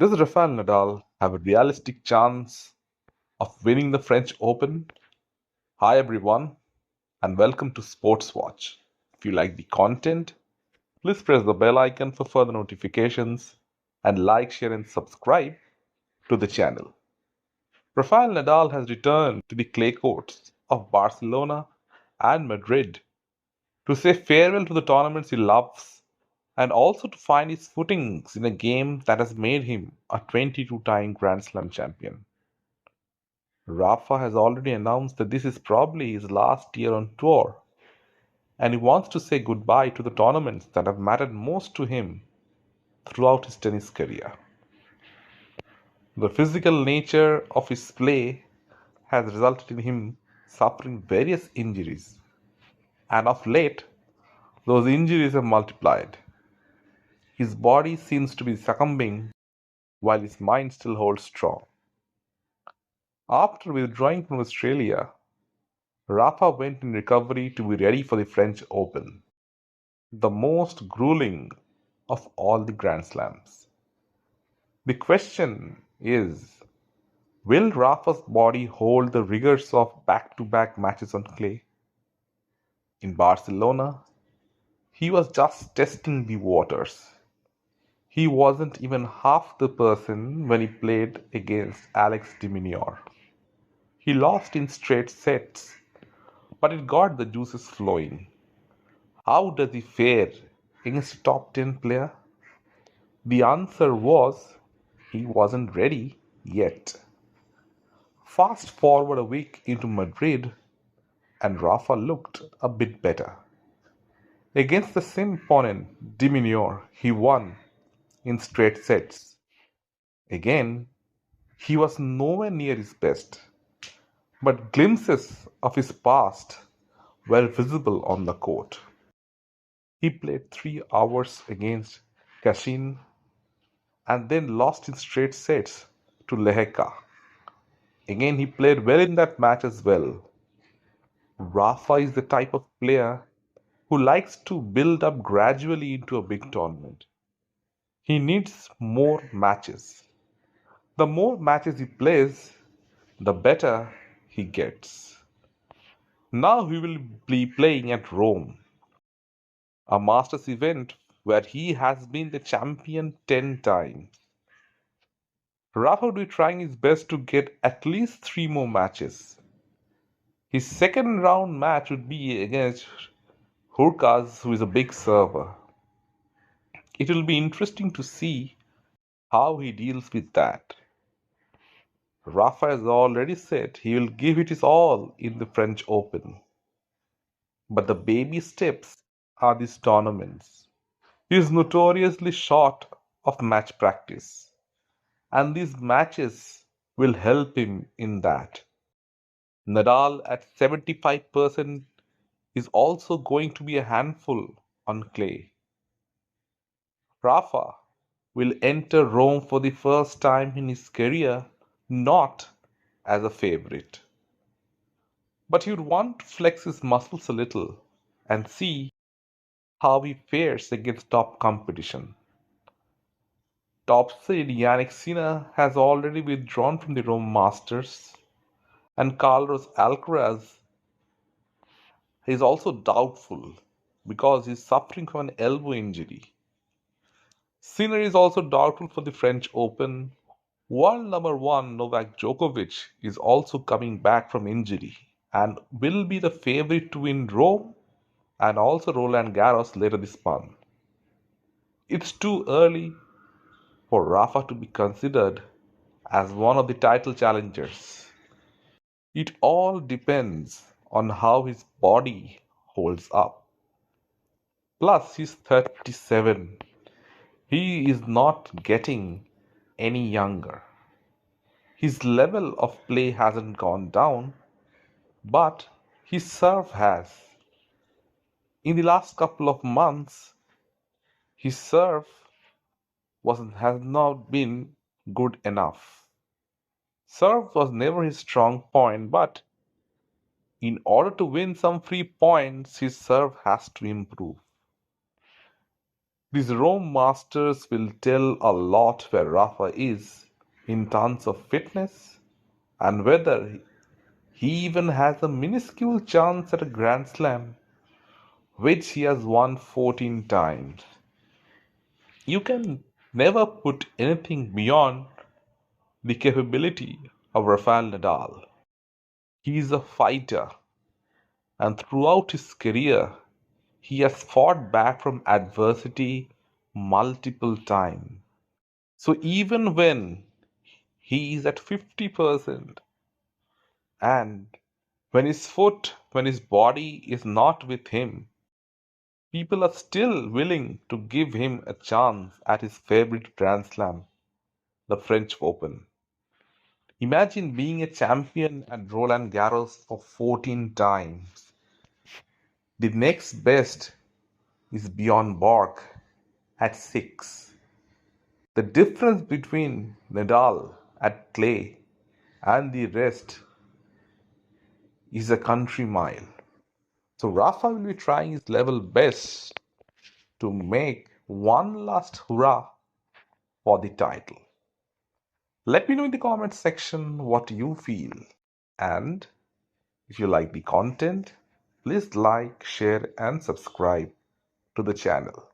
Does Rafael Nadal have a realistic chance of winning the French Open? Hi everyone, and welcome to Sports Watch. If you like the content, please press the bell icon for further notifications and like, share, and subscribe to the channel. Rafael Nadal has returned to the clay courts of Barcelona and Madrid to say farewell to the tournaments he loves and also to find his footings in a game that has made him a 22-time Grand Slam champion. Rafa has already announced that this is probably his last year on tour, and he wants to say goodbye to the tournaments that have mattered most to him throughout his tennis career. The physical nature of his play has resulted in him suffering various injuries, and of late, those injuries have multiplied. His body seems to be succumbing while his mind still holds strong. After withdrawing from Australia, Rafa went in recovery to be ready for the French Open, the most grueling of all the Grand Slams. The question is, will Rafa's body hold the rigors of back to back matches on clay? In Barcelona, he was just testing the waters. He wasn't even half the person when he played against Alex de Minaur. He lost in straight sets, but it got the juices flowing. How does he fare against a top 10 player? The answer was he wasn't ready yet. Fast forward a week into Madrid, and Rafa looked a bit better. Against the same opponent, Diminuor, he won in straight sets. Again, he was nowhere near his best, but glimpses of his past were visible on the court. He played 3 hours against Kashin and then lost in straight sets to Leheka. Again, he played well in that match as well. Rafa is the type of player who likes to build up gradually into a big tournament. He needs more matches. The more matches he plays, the better he gets. Now he will be playing at Rome, a Masters event where he has been the champion 10 times. Rafa will be trying his best to get at least 3 more matches. His second round match would be against Hurkacz, who is a big server. It will be interesting to see how he deals with that. Rafa has already said he will give it his all in the French Open. But the baby steps are these tournaments. He is notoriously short of match practice, and these matches will help him in that. Nadal at 75% is also going to be a handful on clay. Rafa will enter Rome for the first time in his career not as a favorite, but he would want to flex his muscles a little and see how he fares against top competition. Top seed Yannick Sinner has already withdrawn from the Rome Masters, and Carlos Alcaraz is also doubtful because he is suffering from an elbow injury. Sinner is also doubtful for the French Open. World number one Novak Djokovic is also coming back from injury and will be the favorite to win Rome and also Roland Garros later this month. It's too early for Rafa to be considered as one of the title challengers. It all depends on how his body holds up. Plus, he's 37. He is not getting any younger. His level of play hasn't gone down, but his serve has. In the last couple of months, his serve has not been good enough. Serve was never his strong point, but in order to win some free points, his serve has to improve. These Rome Masters will tell a lot where Rafa is in terms of fitness and whether he even has a minuscule chance at a Grand Slam, which he has won 14 times. You can never put anything beyond the capability of Rafael Nadal. He is a fighter, and throughout his career, he has fought back from adversity multiple times. So even when he is at 50% and when his body is not with him, people are still willing to give him a chance at his favorite Grand Slam, the French Open. Imagine being a champion at Roland Garros for 14 times. The next best is Bjorn Borg at 6. The difference between Nadal at clay and the rest is a country mile. So Rafa will be trying his level best to make one last hurrah for the title. Let me know in the comment section what you feel. And if you like the content, please like, share, and subscribe to the channel.